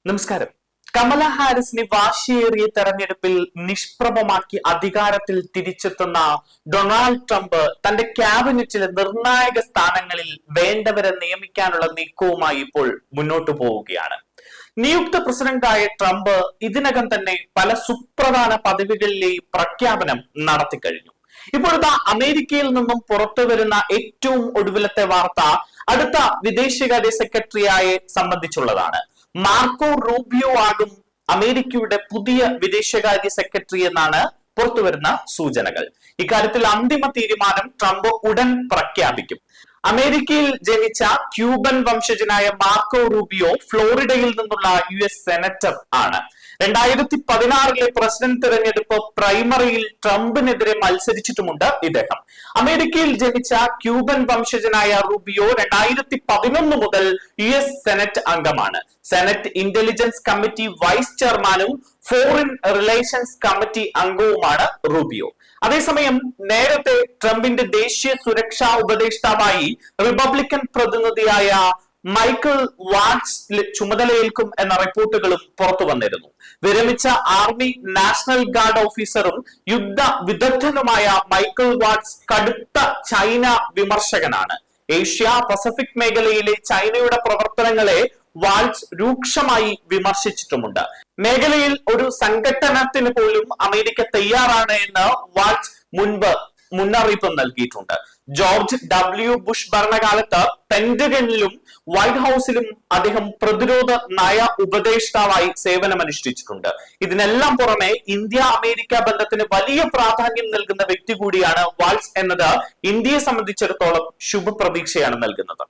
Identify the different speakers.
Speaker 1: നമസ്കാരം. കമല ഹാരിസിനെ വാശിയേറിയ തെരഞ്ഞെടുപ്പിൽ നിഷ്പ്രഭമാക്കി അധികാരത്തിൽ തിരിച്ചെത്തുന്ന ഡൊണാൾഡ് ട്രംപ് തന്റെ ക്യാബിനറ്റിലെ നിർണായക സ്ഥാനങ്ങളിൽ വേണ്ടവരെ നിയമിക്കാനുള്ള നീക്കവുമായി ഇപ്പോൾ മുന്നോട്ടു പോവുകയാണ്. നിയുക്ത പ്രസിഡന്റായ ട്രംപ് ഇതിനകം തന്നെ പല സുപ്രധാന പദവികളിലെയും പ്രഖ്യാപനം നടത്തിക്കഴിഞ്ഞു. ഇപ്പോഴത്തെ അമേരിക്കയിൽ നിന്നും പുറത്തു വരുന്ന ഏറ്റവും ഒടുവിലത്തെ വാർത്ത അടുത്ത വിദേശകാര്യ സെക്രട്ടറിയായെ സംബന്ധിച്ചുള്ളതാണ്. മാർക്കോ റൂബിയോ ആകും അമേരിക്കയുടെ പുതിയ വിദേശകാര്യ സെക്രട്ടറി എന്നാണ് പുറത്തുവരുന്ന സൂചനകൾ. ഇക്കാര്യത്തിൽ അന്തിമ തീരുമാനം ട്രംപ് ഉടൻ പ്രഖ്യാപിക്കും. അമേരിക്കയിൽ ജനിച്ച ക്യൂബൻ വംശജനായ മാർക്കോ റൂബിയോ ഫ്ലോറിഡയിൽ നിന്നുള്ള US സെനറ്റർ ആണ്. 2016 പ്രസിഡന്റ് തെരഞ്ഞെടുപ്പ് പ്രൈമറിയിൽ ട്രംപിനെതിരെ മത്സരിച്ചിട്ടുമുണ്ട് ഇദ്ദേഹം. അമേരിക്കയിൽ ജനിച്ച ക്യൂബൻ വംശജനായ റൂബിയോ 2011 മുതൽ US സെനറ്റ് അംഗമാണ്. സെനറ്റ് ഇന്റലിജൻസ് കമ്മിറ്റി വൈസ് ചെയർമാനും ഫോറിൻ റിലേഷൻസ് കമ്മിറ്റി അംഗവുമാണ് റൂബിയോ. അതേസമയം നേരത്തെ ട്രംപിന്റെ ദേശീയ സുരക്ഷാ ഉപദേഷ്ടാവായി റിപ്പബ്ലിക്കൻ പ്രതിനിധിയായ മൈക്കിൾ വാട്സ് ചുമതലയേൽക്കും എന്ന റിപ്പോർട്ടുകളും പുറത്തു വന്നിരുന്നു. വിരമിച്ച ആർമി നാഷണൽ ഗാർഡ് ഓഫീസറും യുദ്ധ വിദഗ്ധനുമായ മൈക്കിൾ വാട്സ് കടുത്ത ചൈന വിമർശകനാണ്. ഏഷ്യ പസഫിക് മേഖലയിലെ ചൈനയുടെ പ്രവർത്തനങ്ങളെ വാൾസ് രൂക്ഷമായി വിമർശിച്ചിട്ടുമുണ്ട്. മേഖലയിൽ ഒരു സംഘട്ടനത്തിന് പോലും അമേരിക്ക തയ്യാറാണ് എന്ന് വാൾസ് മുൻപ് മുന്നറിയിപ്പ് നൽകിയിട്ടുണ്ട്. George W. ബുഷ് ഭരണകാലത്ത് പെന്റഗണിലും വൈറ്റ് ഹൗസിലും അദ്ദേഹം പ്രതിരോധ നയ ഉപദേഷ്ടാവായി സേവനമനുഷ്ഠിച്ചിട്ടുണ്ട്. ഇതിനെല്ലാം പുറമെ ഇന്ത്യ അമേരിക്ക ബന്ധത്തിന് വലിയ പ്രാധാന്യം നൽകുന്ന വ്യക്തി കൂടിയാണ് വാൾസ് എന്നത് ഇന്ത്യയെ സംബന്ധിച്ചിടത്തോളം ശുഭപ്രതീക്ഷയാണ് നൽകുന്നത്.